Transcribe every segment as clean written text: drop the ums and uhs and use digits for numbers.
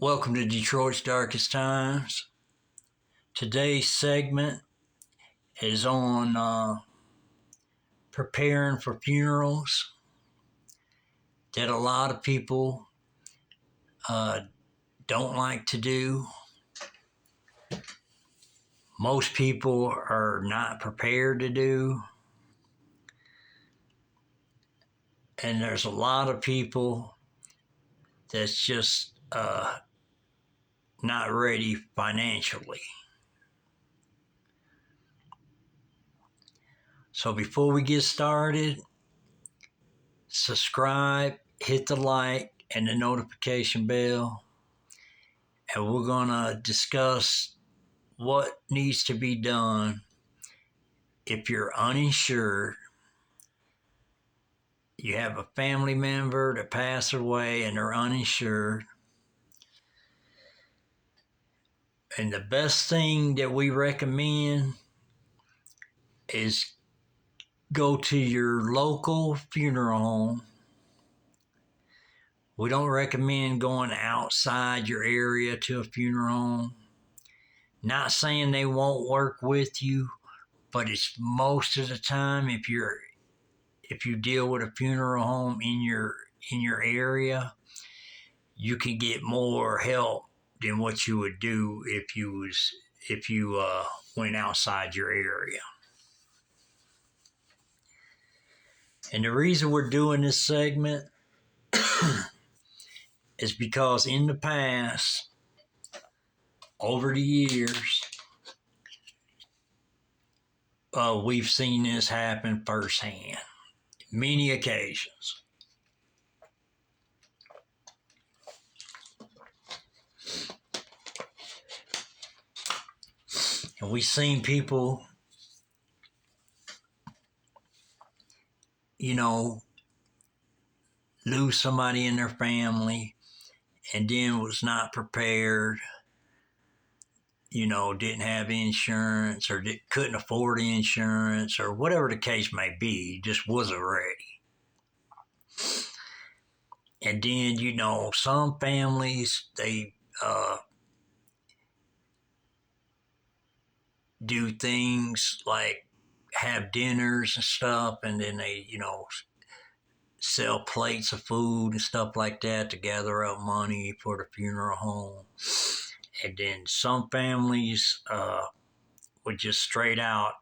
Welcome to Detroit's Darkest Times. Today's segment is on preparing for funerals that a lot of people don't like to do. Most people are not prepared to do. And there's a lot of people that's just not ready financially. So before we get started, subscribe, hit the like and the notification bell, and we're going to discuss what needs to be done if you're uninsured, you have a family member that passed away and they're uninsured. And the best thing that we recommend is go to your local funeral home. We don't recommend going outside your area to a funeral home. Not saying they won't work with you, but it's most of the time if you deal with a funeral home in your area, you can get more help than what you would do if you went outside your area. And the reason we're doing this segment is because in the past, over the years, we've seen this happen firsthand, many occasions. And we've seen people, lose somebody in their family and then was not prepared, didn't have insurance or couldn't afford insurance or whatever the case may be, just wasn't ready. And then, some families, they do things like have dinners and stuff, and then they, sell plates of food and stuff like that to gather up money for the funeral home. And then some families would just straight out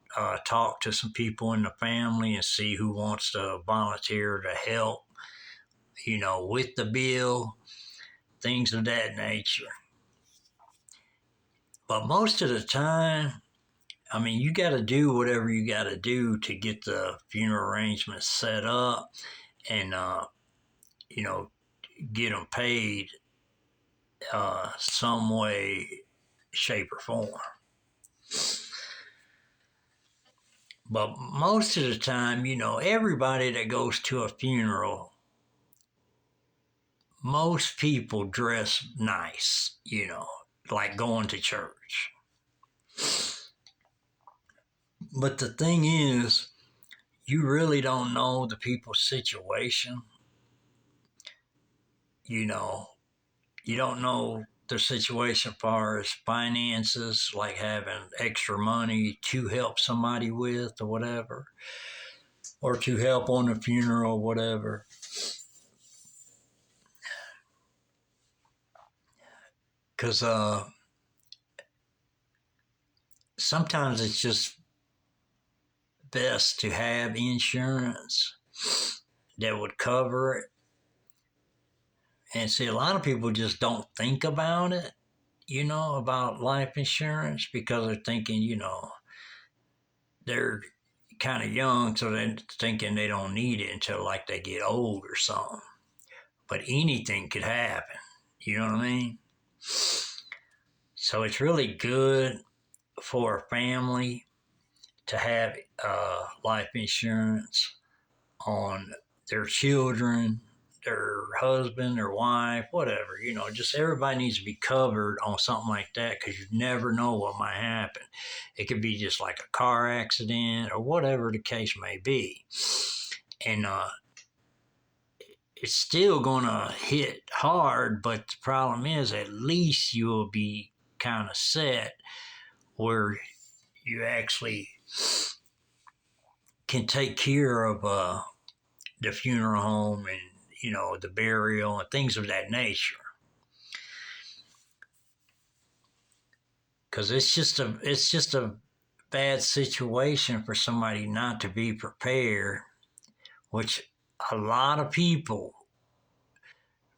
talk to some people in the family and see who wants to volunteer to help, with the bill, things of that nature. But most of the time, you got to do whatever you got to do to get the funeral arrangements set up and, get them paid some way, shape, or form. But most of the time, everybody that goes to a funeral, most people dress nice, like going to church. But the thing is, you really don't know the people's situation. You don't know their situation as far as finances, like having extra money to help somebody with or whatever, or to help on the funeral or whatever. Because sometimes it's just best to have insurance that would cover it. And see, a lot of people just don't think about it, about life insurance because they're thinking, they're kind of young, so they're thinking they don't need it until like they get old or something. But anything could happen, you know what I mean? So it's really good for a family to have life insurance on their children, their husband, their wife, whatever, just everybody needs to be covered on something like that because you never know what might happen. It could be just like a car accident or whatever the case may be. And it's still gonna hit hard, but the problem is at least you'll be kind of set where you actually can take care of the funeral home and the burial and things of that nature. Because it's just a bad situation for somebody not to be prepared, which a lot of people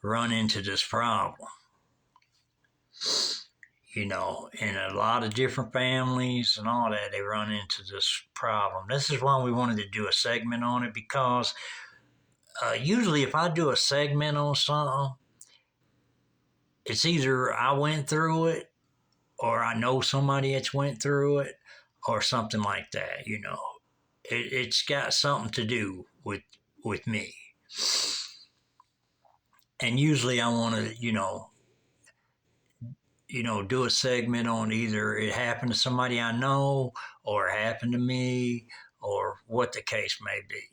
run into this problem. In a lot of different families and all that, they run into this problem. This is why we wanted to do a segment on it, because usually if I do a segment on something, it's either I went through it or I know somebody that's went through it or something like that. It's got something to do with me. And usually I want to, do a segment on either it happened to somebody I know or it happened to me or what the case may be.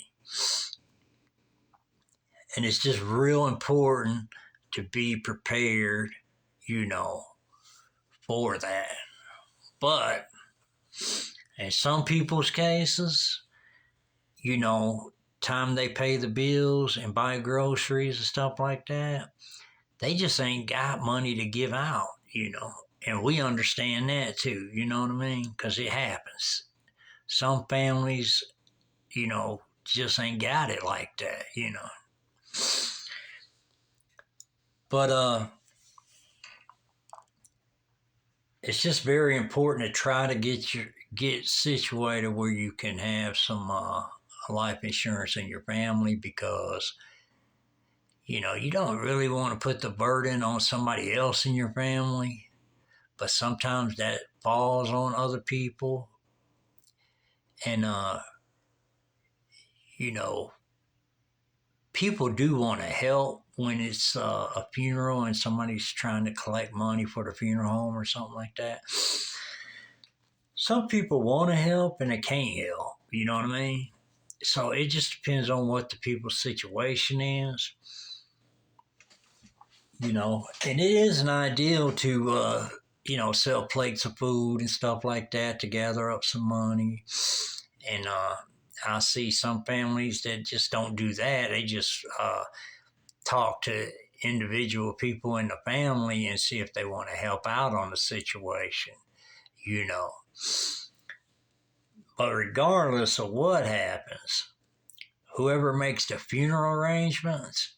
And it's just real important to be prepared, for that. But in some people's cases, time they pay the bills and buy groceries and stuff like that, they just ain't got money to give out, And we understand that too, you know what I mean? Because it happens. Some families, just ain't got it like that, But it's just very important to try to get situated where you can have some life insurance in your family, because you don't really want to put the burden on somebody else in your family, but sometimes that falls on other people. And people do want to help when it's a funeral and somebody's trying to collect money for the funeral home or something like that. Some people want to help and they can't help, you know what I mean? So it just depends on what the people's situation is, and it isn't ideal to, sell plates of food and stuff like that to gather up some money. And I see some families that just don't do that. They just talk to individual people in the family and see if they want to help out on the situation, But regardless of what happens, whoever makes the funeral arrangements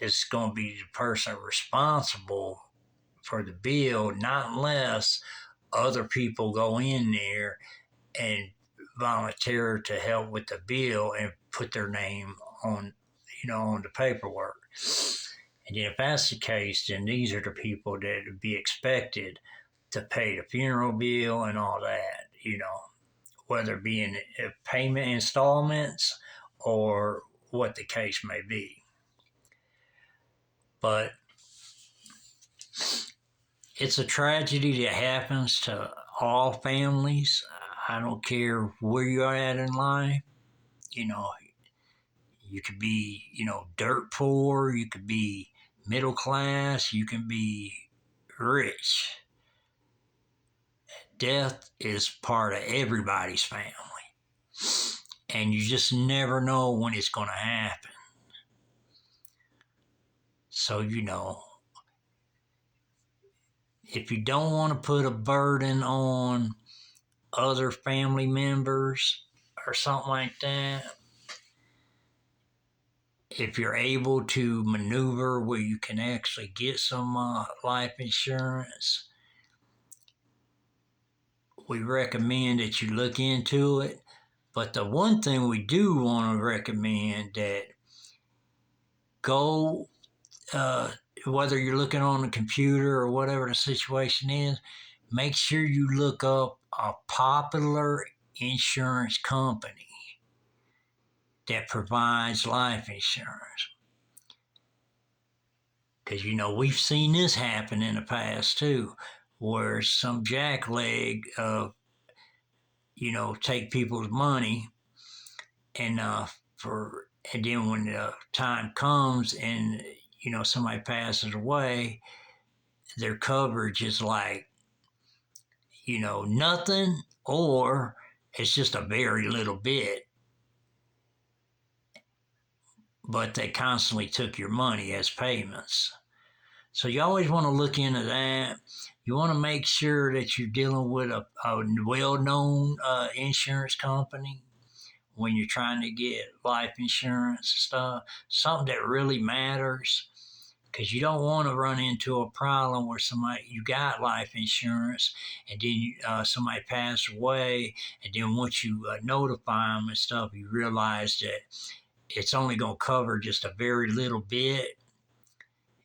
is going to be the person responsible for the bill, not unless other people go in there and volunteer to help with the bill and put their name on, on the paperwork. And then if that's the case, then these are the people that would be expected to pay the funeral bill and all that, whether it be in payment installments or what the case may be. But it's a tragedy that happens to all families. I don't care where you're at in life. You could be, dirt poor, you could be middle class, you can be rich. Death is part of everybody's family. And you just never know when it's going to happen. So, if you don't want to put a burden on other family members or something like that, if you're able to maneuver where you can actually get some life insurance, we recommend that you look into it. But the one thing we do want to recommend that go, whether you're looking on the computer or whatever the situation is, make sure you look up a popular insurance company that provides life insurance. Because, we've seen this happen in the past too, where some jackleg, take people's money and And then when the time comes and, somebody passes away, their coverage is like, nothing, or it's just a very little bit, but they constantly took your money as payments. So you always want to look into that. You want to make sure that you're dealing with a well-known insurance company when you're trying to get life insurance and stuff, something that really matters, because you don't want to run into a problem where you got life insurance and then somebody passed away, and then once you notify them and stuff, you realize that it's only going to cover just a very little bit,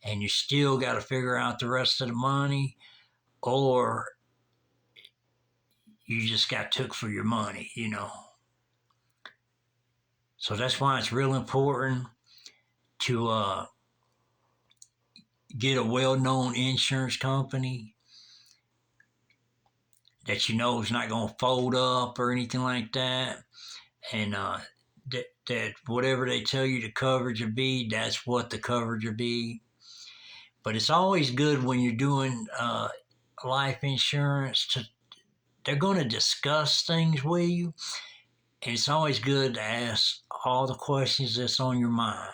and you still got to figure out the rest of the money, or you just got took for your money. So that's why it's real important to get a well-known insurance company that is not going to fold up or anything like that, and that whatever they tell you the coverage will be, that's what the coverage will be. But it's always good when you're doing life insurance they're going to discuss things with you, and it's always good to ask all the questions that's on your mind.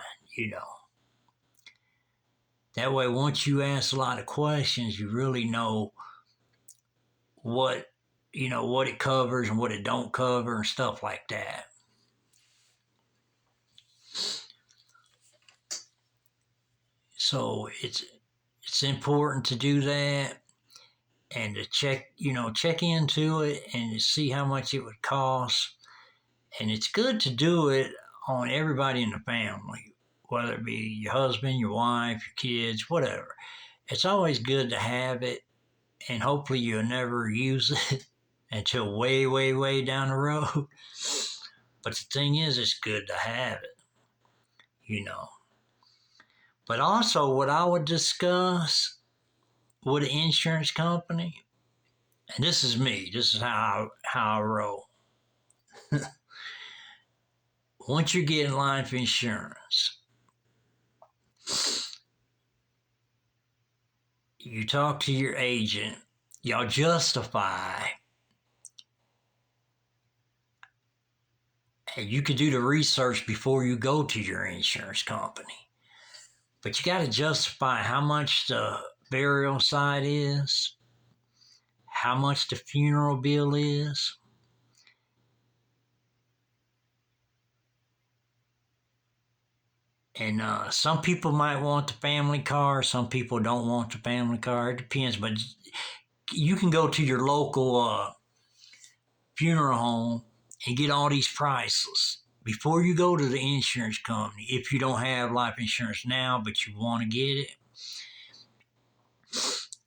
That way, once you ask a lot of questions, you really know what what it covers and what it don't cover and stuff like that. So it's important to do that, and to check into it and to see how much it would cost. And it's good to do it on everybody in the family, whether it be your husband, your wife, your kids, whatever. It's always good to have it, and hopefully you'll never use it until way, way, way down the road. But the thing is, it's good to have it. But also, what I would discuss with an insurance company, and this is me, this is how I roll. Once you're getting life insurance, you talk to your agent, y'all justify, and you could do the research before you go to your insurance company. But you got to justify how much the burial side is, how much the funeral bill is, and some people might want the family car, some people don't want the family car. It depends, but you can go to your local funeral home and get all these prices before you go to the insurance company. If you don't have life insurance now, but you want to get it,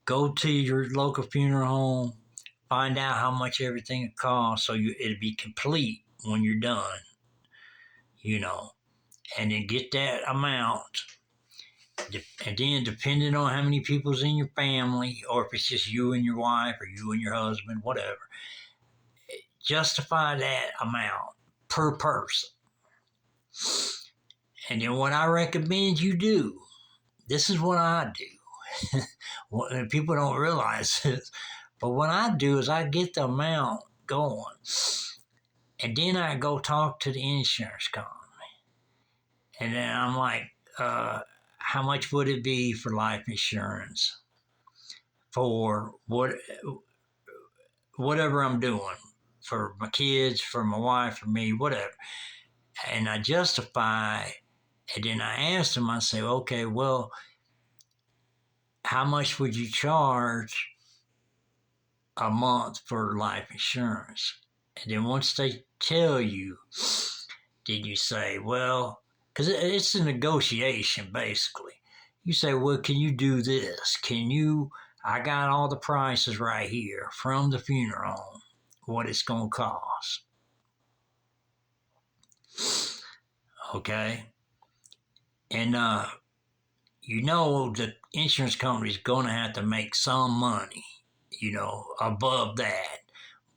go to your local funeral home, find out how much everything costs, so it'll be complete when you're done, and then get that amount. And then, depending on how many people's in your family, or if it's just you and your wife, or you and your husband, whatever, justify that amount per person. And then what I recommend you do, this is what I do. And people don't realize this, but what I do is I get the amount going, and then I go talk to the insurance company. And then I'm like, how much would it be for life insurance for whatever I'm doing, for my kids, for my wife, for me, whatever. And I justify, and then I ask them, I say, okay, well, how much would you charge a month for life insurance? And then once they tell you, then you say, well, because it's a negotiation, basically. You say, well, can you do this? I got all the prices right here from the funeral home, what it's going to cost. Okay? And the insurance company is going to have to make some money, above that.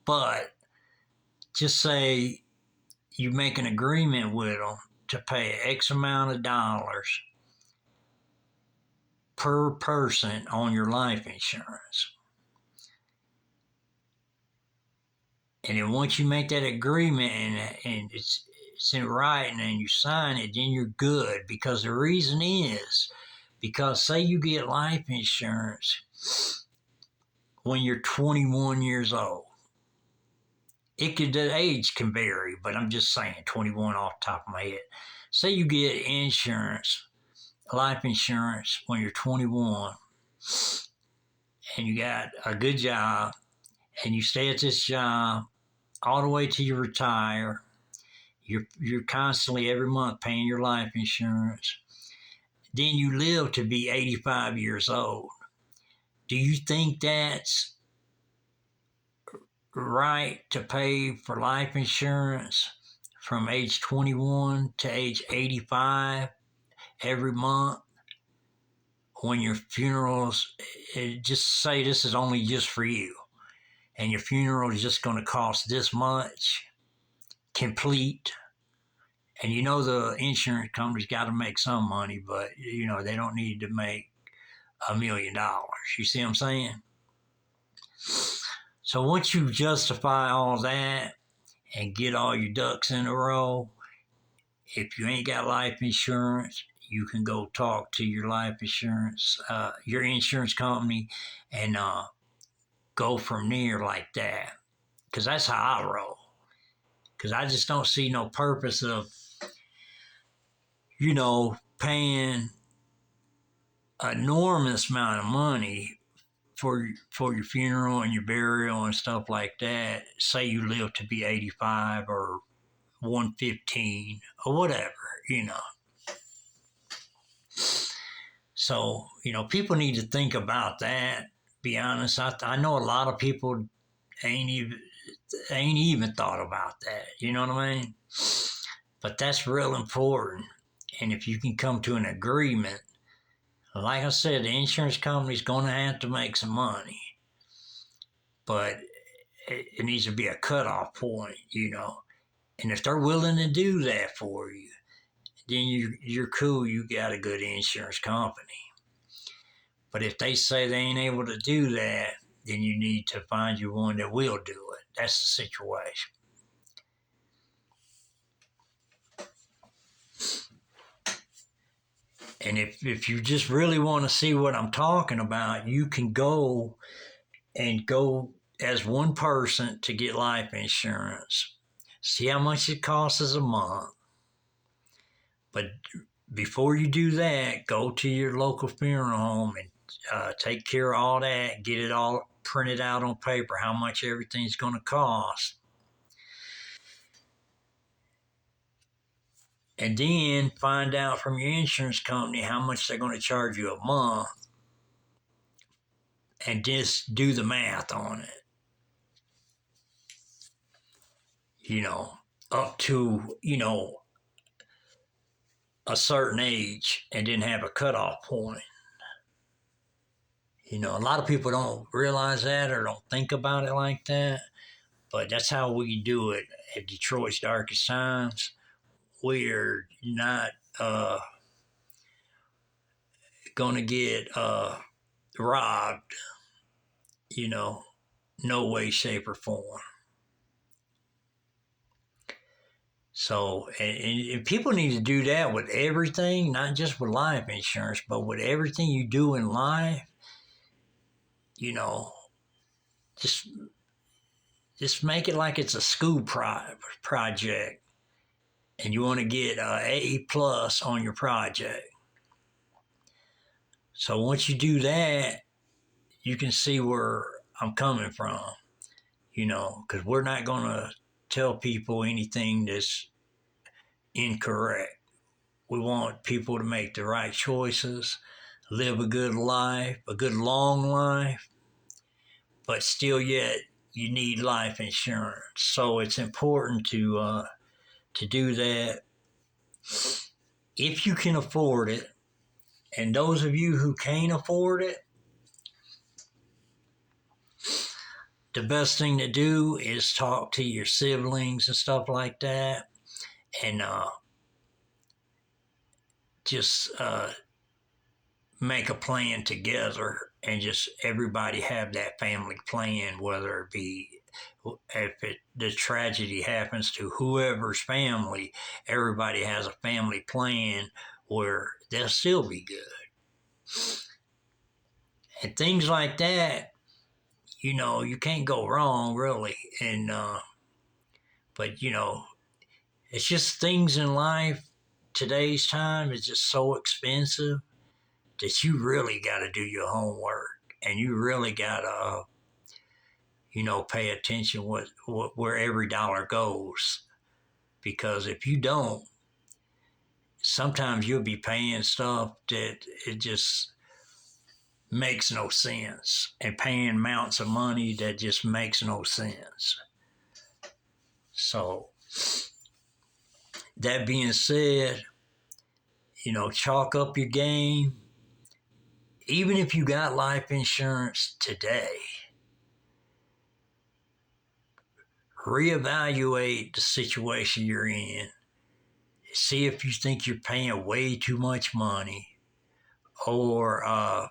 But just say you make an agreement with them to pay X amount of dollars per person on your life insurance. And then once you make that agreement and it's in writing and you sign it, then you're good. Because the reason is, because say you get life insurance when you're 21 years old. The age can vary, but I'm just saying 21 off the top of my head. Say you get life insurance when you're 21 and you got a good job and you stay at this job all the way till you retire. You're constantly every month paying your life insurance. Then you live to be 85 years old. Do you think that's right to pay for life insurance from age 21 to age 85 every month when your funerals, just say this is only just for you, and your funeral is just going to cost this much, complete? And you know the insurance company's got to make some money, but you know they don't need to make $1 million. You see what I'm saying? So once you justify all that and get all your ducks in a row, if you ain't got life insurance, you can go talk to your life insurance, your insurance company, and go from there like that. Because that's how I roll. Because I just don't see no purpose of, paying an enormous amount of money for your funeral and your burial and stuff like that. Say you live to be 85 or 115 or whatever, So, people need to think about that. Be honest, I know a lot of people ain't even thought about that. You know what I mean? But that's real important. And if you can come to an agreement, like I said, the insurance company's going to have to make some money. But it needs to be a cutoff point, And if they're willing to do that for you, then you're cool. You got a good insurance company. But if they say they ain't able to do that, then you need to find you one that will do it. That's the situation. And if you just really want to see what I'm talking about, you can go as one person to get life insurance. See how much it costs a month. But before you do that, go to your local funeral home and take care of all that, get it all printed out on paper, how much everything's going to cost. And then find out from your insurance company how much they're going to charge you a month and just do the math on it. Up to, a certain age and then have a cutoff point. A lot of people don't realize that or don't think about it like that, but that's how we do it at Detroit's Darkest Times. We're not going to get robbed, no way, shape, or form. So, and people need to do that with everything, not just with life insurance, but with everything you do in life. Just make it like it's a school project, and you want to get an A+ on your project. So once you do that, you can see where I'm coming from, because we're not going to tell people anything that's incorrect. We want people to make the right choices, live a good life, a good long life, but still yet you need life insurance. So it's important to do that if you can afford it. And those of you who can't afford it, the best thing to do is talk to your siblings and stuff like that, and just make a plan together and just everybody have that family plan, whether it be the tragedy happens to whoever's family, everybody has a family plan where they'll still be good. And things like that, you can't go wrong really. And but it's just things in life. Today's time is just so expensive that you really got to do your homework, and you really got to pay attention where every dollar goes, because if you don't, sometimes you'll be paying stuff that it just makes no sense, and paying amounts of money that just makes no sense. So that being said, chalk up your game. Even if you got life insurance today, reevaluate the situation you're in. See if you think you're paying way too much money, or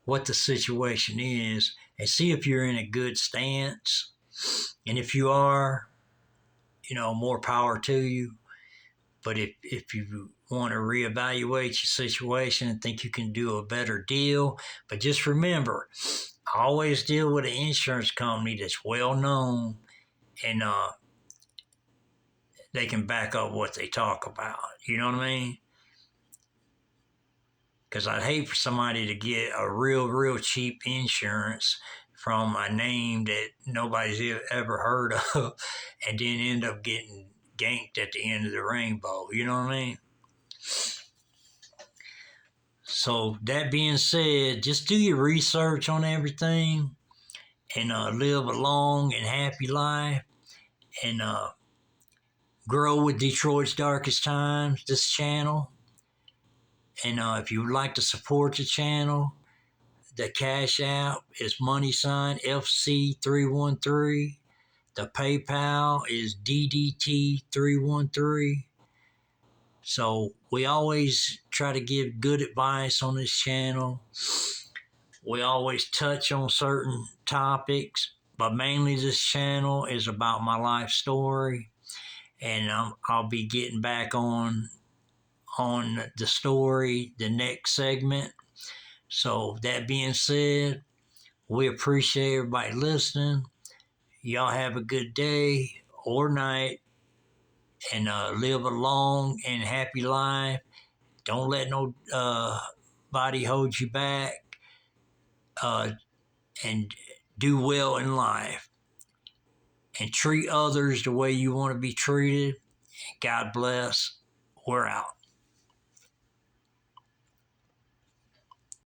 what the situation is, and see if you're in a good stance. And if you are, more power to you. But if you want to reevaluate your situation and think you can do a better deal, but just remember, always deal with an insurance company that's well known, and they can back up what they talk about. You know what I mean? Because I'd hate for somebody to get a real cheap insurance from a name that nobody's ever heard of, and then end up getting ganked at the end of the rainbow. You know what I mean? So that being said, just do your research on everything, and live a long and happy life, and grow with Detroit's Darkest Times, this channel. And if you would like to support the channel, the Cash App is $FC313. The PayPal is DDT313. So we always try to give good advice on this channel. We always touch on certain topics, but mainly this channel is about my life story. And I'll be getting back on the story, the next segment. So that being said, we appreciate everybody listening. Y'all have a good day or night, and live a long and happy life. Don't let nobody hold you back, and do well in life, and treat others the way you want to be treated. God bless. We're out.